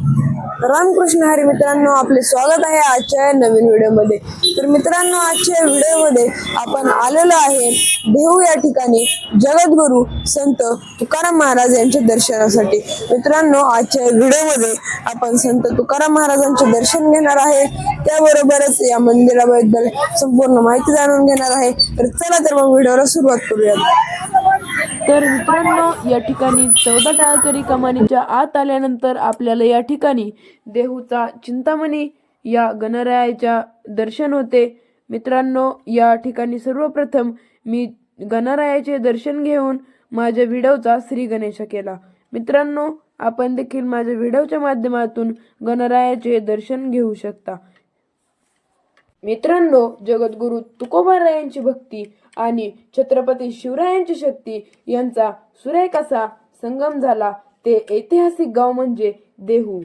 रामकृष्ण हरी मित्रांनो, आपले स्वागत आहे आजच्या नवीन व्हिडिओमध्ये। तर मित्रांनो, आजच्या व्हिडिओमध्ये आपण आलेलो आहे देहू या ठिकाणी जगद्गुरू संत तुकाराम महाराज यांच्या दर्शनासाठी। मित्रांनो, आजच्या व्हिडिओमध्ये आपण संत तुकाराम महाराजांचे दर्शन घेणार आहे, त्याबरोबरच या मंदिराबद्दल संपूर्ण माहिती जाणून घेणार आहे। तर चला तर मग व्हिडिओला सुरुवात करूयात। तर मित्रांनो, या ठिकाणी 14 टाळकरी कमानीच्या आत आल्यानंतर आपल्याला या ठिकाणी देहूचा चिंतामणी या गणरायाच्या दर्शन होते। मित्रांनो, या ठिकाणी सर्वप्रथम मी गणरायाचे दर्शन घेऊन माझ्या व्हिडिओचा श्री गणेश केला। मित्रांनो, आपण देखील माझ्या व्हिडिओच्या माध्यमातून गणरायाचे दर्शन घेऊ शकता। मित्रांनो, जगद्गुरू तुकोबारायांची भक्ती आणि छत्रपती शिवरायांची शक्ती यांचा सुरेख असा संगम झाला ते ऐतिहासिक गाव म्हणजे देहू।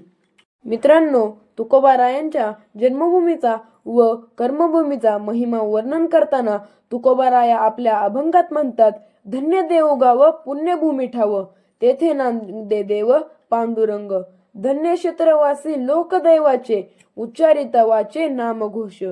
मित्रांनो, तुकोबारायांच्या जन्मभूमीचा व कर्मभूमीचा महिमा वर्णन करताना तुकोबाराया आपल्या अभंगात म्हणतात, धन्य देव गाव पुण्यभूमी ठाव, तेथे नांदे देव पांडुरंग, धन्य क्षेत्रवासी लोकदैवाचे, उच्चारिता वाचे नामघोष।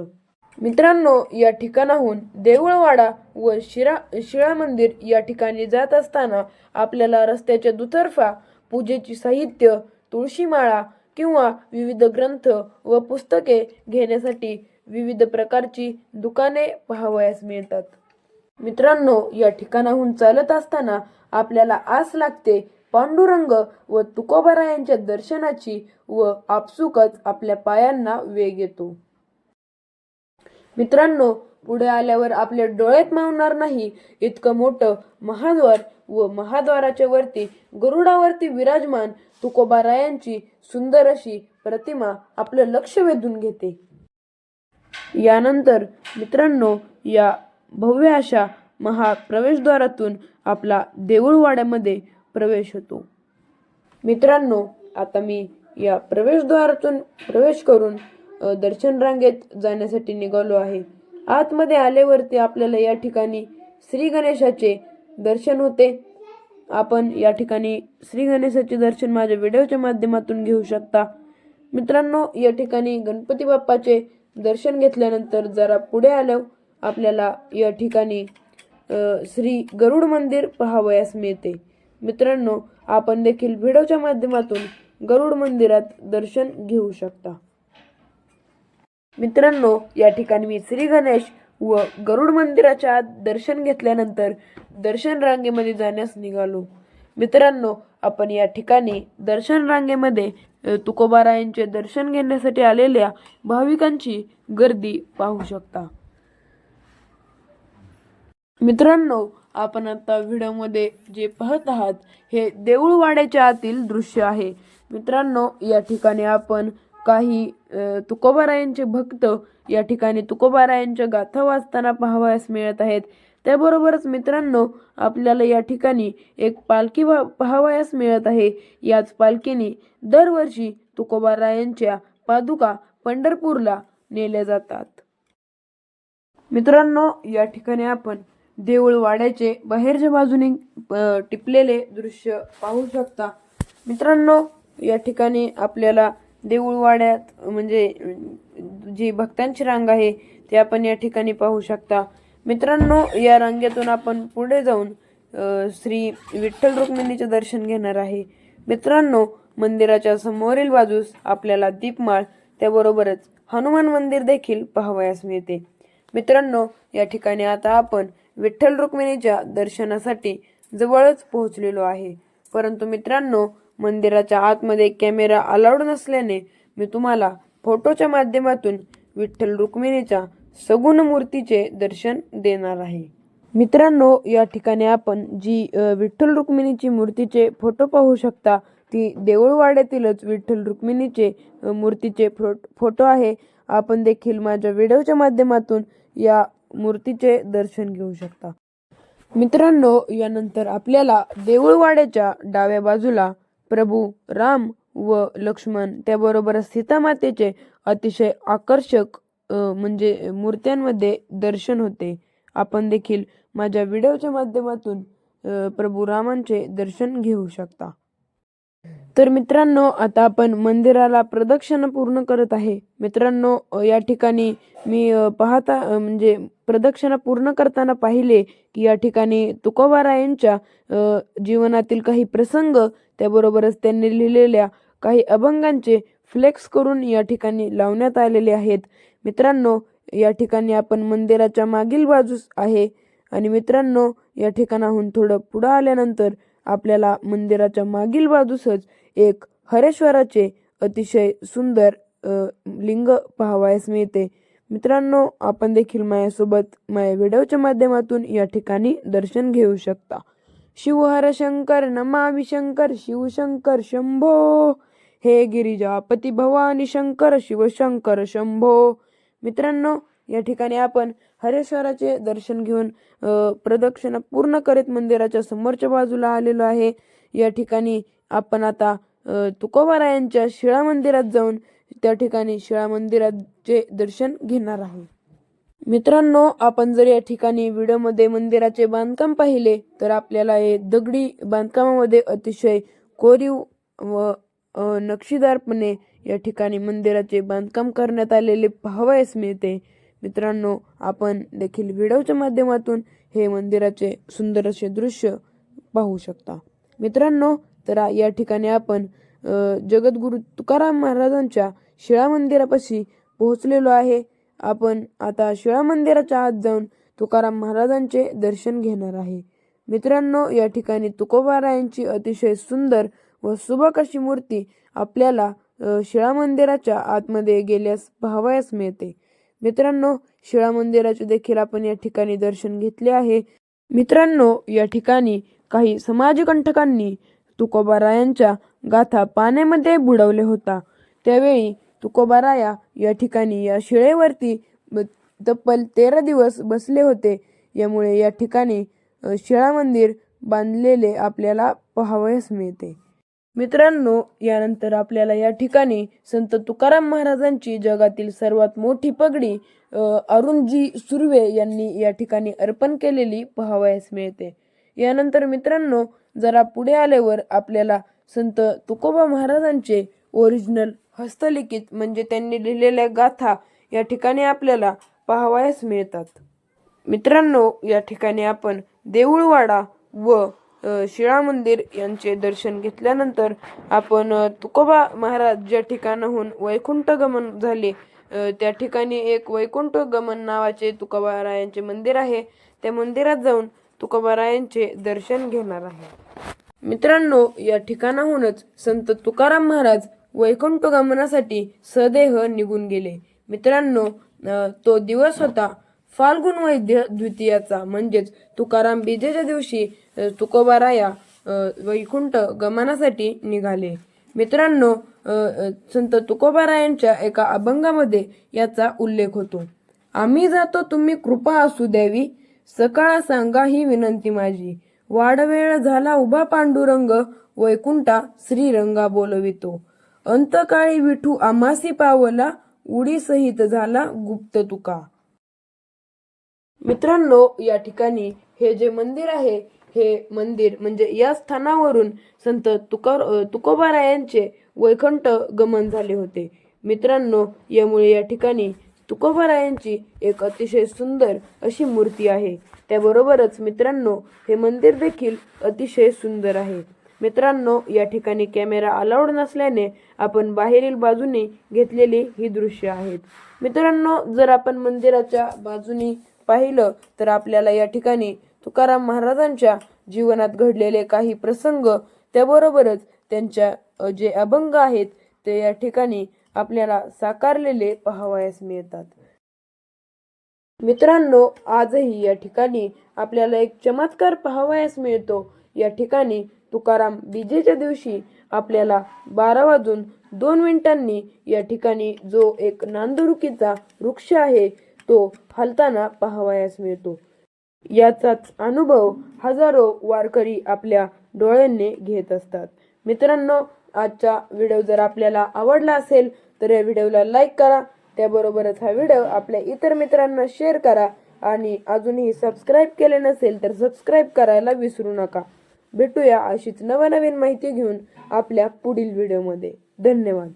मित्रांनो, या ठिकाणाहून देऊळवाडा व शिळा मंदिर या ठिकाणी जात असताना आपल्याला रस्त्याच्या दुतर्फा पूजेची साहित्य, तुळशीमाळा किंवा विविध ग्रंथ व पुस्तके घेण्यासाठी विविध प्रकारची दुकाने पाहावयास मिळतात। मित्रांनो, या ठिकाणाहून चालत असताना आपल्याला आस लागते पांडुरंग व तुकोबारायांच्या दर्शनाची व आपसुकच आपल्या पायांना वेग येतो। मित्रांनो, पुढे आल्यावर आपल्या डोळ्यात मावणार नाही इतकं मोठं महाद्वार व महाद्वाराच्या वरती गरुडावरती विराजमान तुकोबारायांची सुंदर अशी प्रतिमा आपलं लक्ष वेधून घेते। यानंतर मित्रांनो, या भव्य अशा महाप्रवेशद्वारातून आपला देऊळवाड्यामध्ये प्रवेश होतो। मित्रांनो, आता मी या प्रवेशद्वारातून प्रवेश करून दर्शन रांगेत जाण्यासाठी निघालो आहे। आतमध्ये आल्यावरती आपल्याला या ठिकाणी श्री गणेशाचे दर्शन होते। आपण या ठिकाणी श्री गणेशाचे दर्शन माझ्या व्हिडिओच्या माध्यमातून घेऊ शकता। मित्रांनो, या ठिकाणी गणपती बाप्पाचे दर्शन घेतल्यानंतर जरा पुढे आल्यावर आपल्याला या ठिकाणी श्री गरुड मंदिर पाहावयास मिळते। मित्रांनो, आपण देखील व्हिडिओच्या माध्यमातून गरुड मंदिरात दर्शन घेऊ शकता। मित्रांनो, या ठिकाणी मी श्री गणेश व गरुड मंदिराच्या आत दर्शन घेतल्यानंतर दर्शन रांगेमध्ये जाण्यास निघालो। मित्रांनो, आपण या ठिकाणी दर्शन रांगेमध्ये तुकोबारायांचे दर्शन घेण्यासाठी आलेल्या भाविकांची गर्दी पाहू शकता। मित्रांनो, आपण आता व्हिडिओमध्ये जे पाहत आहात हे देऊळवाड्याच्या आतील दृश्य आहे। मित्रांनो, या ठिकाणी आपण काही तुकोबारायांचे भक्त या ठिकाणी तुकोबारायांच्या गाथा वाचताना पाहावयास मिळत आहेत। त्याबरोबरच मित्रांनो, आपल्याला या ठिकाणी एक पालखी पाहावयास मिळत आहे। याच पालखीने दरवर्षी तुकोबारायांच्या पादुका पंढरपूरला नेल्या जातात। मित्रांनो, या ठिकाणी आपण देऊळवाड्याचे बाहेरच्या बाजूने टिपलेले दृश्य पाहू शकता। मित्रांनो, या ठिकाणी आपल्याला देऊळवाड्यात म्हणजे जी भक्तांची रांग आहे ते आपण या ठिकाणी पाहू शकता। मित्रांनो, या रांगेतून आपण पुढे जाऊन श्री विठ्ठल रुक्मिणीचे दर्शन घेणार आहे। मित्रांनो, मंदिराच्या समोरील बाजूस आपल्याला दीपमाळ त्याबरोबरच हनुमान मंदिर देखील पाहावयास मिळते। मित्रांनो, या ठिकाणी आता आपण विठ्ठल रुक्मिणीच्या दर्शनासाठी जवळच पोहोचलेलो आहे। परंतु मित्रांनो, मंदिराच्या आतमध्ये कॅमेरा अलाउड नसल्याने मी तुम्हाला फोटोच्या माध्यमातून विठ्ठल रुक्मिणीच्या सगुण मूर्तीचे दर्शन देणार आहे। मित्रांनो, या ठिकाणी आपण जी विठ्ठल रुक्मिणीची मूर्तीचे फोटो पाहू शकता ती देऊळवाड्यातीलच विठ्ठल रुक्मिणीचे मूर्तीचे फोटो आहे। आपण देखील माझ्या व्हिडिओच्या माध्यमातून या मूर्तीचे दर्शन घेऊ शकता। मित्रांनो, यानंतर आपल्याला देऊळवाड्याच्या डाव्या बाजूला प्रभू राम व लक्ष्मण त्याबरोबर सीतामातेचे अतिशय आकर्षक म्हणजे मूर्त्यांमध्ये दर्शन होते। आपण देखील माझ्या व्हिडिओच्या माध्यमातून प्रभू रामांचे दर्शन घेऊ शकता। तर मित्रांनो, आता आपण मंदिराला प्रदक्षिणा पूर्ण करत आहे. मित्रांनो, या ठिकाणी मी म्हणजे प्रदक्षिणा पूर्ण करताना पाहिले की या ठिकाणी तुकोबारायांच्या जीवनातील काही प्रसंग, त्याबरोबरच त्यांनी लिहिलेल्या काही अभंगांचे फ्लेक्स करून या ठिकाणी लावण्यात आलेले आहेत. मित्रांनो, या ठिकाणी आपण मंदिराच्या मागील बाजूस आहे आणि मित्रांनो, या ठिकाणाहून थोडं पुढं आल्यानंतर आपल्याला मंदिराच्या मागील बाजूसच एक हरेश्वराचे अतिशय सुंदर लिंग पाहावयास मिळते. मित्रांनो, आपण देखील माझ्यासोबत माझ्या व्हिडिओच्या माध्यमातून या ठिकाणी दर्शन घेऊ शकता. शिव हर शंकर नमामि शंकर शिवशंकर शंभो, हे गिरिजापती भवानी शंकर शिवशंकर शंभो. मित्रांनो, या ठिकाणी आपण हरेश्वराचे दर्शन घेऊन प्रदक्षिणा पूर्ण करीत मंदिराच्या समोरच्या बाजूला आलेलो आहे. या ठिकाणी आपण आता तुकोबारायांच्या शिळा मंदिरात जाऊन त्या ठिकाणी शिळा मंदिराचे दर्शन घेणार आहे. मित्रांनो, आपण जर या ठिकाणी व्हिडिओमध्ये मंदिराचे बांधकाम पाहिले तर आपल्याला हे दगडी बांधकामामध्ये अतिशय कोरीव व नक्षीदारपणे या ठिकाणी मंदिराचे बांधकाम करण्यात आलेले पाहावयास मिळते. मित्रांनो, आपण देखील व्हिडिओच्या माध्यमातून हे मंदिराचे सुंदर असे दृश्य पाहू शकता. मित्रांनो, तर या ठिकाणी आपण जगद्गुरु तुकाराम महाराजांच्या शिळा मंदिरापाशी पोहोचलेलो आहे. आपण आता शिळा मंदिराच्या आत जाऊन तुकाराम महाराजांचे दर्शन घेणार आहे. मित्रांनो, या ठिकाणी तुकोबारायांची अतिशय सुंदर व सुबक अशी मूर्ती आपल्याला शिळा मंदिराच्या आतमध्ये गेल्यास पाहावयास मिळते. मित्रांनो, शिळा मंदिराचे देखील आपण या ठिकाणी दर्शन घेतले आहे. मित्रांनो, या ठिकाणी काही समाजकंटकांनी तुकोबारायांच्या गाथा पाण्यामध्ये बुडवले होता. त्यावेळी तुकोबाराया या ठिकाणी या शिळेवरती तब्बल 13 दिवस बसले होते. यामुळे या ठिकाणी शिळा मंदिर बांधलेले आपल्याला पाहावयास मिळते. मित्रांनो, यानंतर आपल्याला या ठिकाणी संत तुकाराम महाराजांची जगातील सर्वात मोठी पगडी अरुणजी सुर्वे यांनी या ठिकाणी अर्पण केलेली पाहावयास मिळते. यानंतर मित्रांनो, जरा पुढे आल्यावर आपल्याला संत तुकोबा महाराजांचे ओरिजिनल हस्तलिखित म्हणजे त्यांनी लिहिलेल्या गाथा या ठिकाणी आपल्याला पाहावयास मिळतात. मित्रांनो, या ठिकाणी आपण देऊळवाडा व शिळा मंदिर यांचे दर्शन घेतल्यानंतर आपण तुकोबा महाराज ज्या ठिकाणाहून वैकुंठ गमन झाले त्या ठिकाणी एक वैकुंठ गमन नावाचे तुकोबारायांचे मंदिर आहे. त्या मंदिरात जाऊन तुकोबारायांचे दर्शन घेणार आहे. मित्रांनो, या ठिकाणाहूनच संत तुकाराम महाराज वैकुंठ गमनासाठी सदेह निघून गेले. मित्रांनो, तो दिवस होता फाल्गुन वैद्य द्वितीयाचा, म्हणजेच तुकाराम बीजेच्या दिवशी तुकोबाराया वैकुंठ गमनासाठी निघाले. मित्रांनो, संत तुकोबारायांच्या एका अभंगामध्ये याचा उल्लेख होतो. आम्ही जातो तुम्ही कृपा असू द्यावी, सकाळ सांगा ही विनंती माझी. वाडवेळ झाला उभा पांडुरंग, वैकुंठा श्रीरंगा बोलवितो. अंतकाळी विठू आम्हासी पावला, उडी सहित झाला गुप्त तुका. मित्रांनो, या ठिकाणी हे जे मंदिर आहे, हे मंदिर म्हणजे या स्थानावरून संत तुकोबारायांचे वैकुंठ गमन झाले होते. मित्रांनो, यामुळे या ठिकाणी तुकोबारायांची एक अतिशय सुंदर अशी मूर्ती आहे. त्याबरोबरच मित्रांनो, हे मंदिर देखील अतिशय सुंदर आहे. मित्रांनो, या ठिकाणी कॅमेरा अलाउड नसल्याने आपण बाहेरील बाजूने घेतलेली ही दृश्य आहेत. मित्रांनो, जर आपण मंदिराच्या बाजूनी पाहिलं तर आपल्याला या ठिकाणी तुकाराम महाराजांच्या जीवनात घडलेले काही प्रसंग, त्याबरोबरच त्यांच्या जे अभंग आहेत ते या ठिकाणी आपल्याला साकारलेले पाहावयास मिळतात. मित्रांनो, आजही या ठिकाणी आपल्याला एक चमत्कार पाहावयास मिळतो. या ठिकाणी तुकाराम बीजेच्या दिवशी आपल्याला 12:02 या ठिकाणी जो एक नांदुरुकीचा वृक्ष आहे तो हलताना पाहावयास मिळतो. याचाच अनुभव हजारो वारकरी आपल्या डोळ्यांनी घेत असतात. मित्रांनो, आजचा व्हिडिओ जर आपल्याला आवडला असेल तर या व्हिडिओला लाईक करा. त्याबरोबरच हा व्हिडिओ आपल्या इतर मित्रांना शेअर करा आणि अजूनही सबस्क्राईब केले नसेल तर सबस्क्राईब करायला विसरू नका. भेटूया अशीच नवनवीन माहिती घेऊन आपल्या पुढील व्हिडिओमध्ये. धन्यवाद.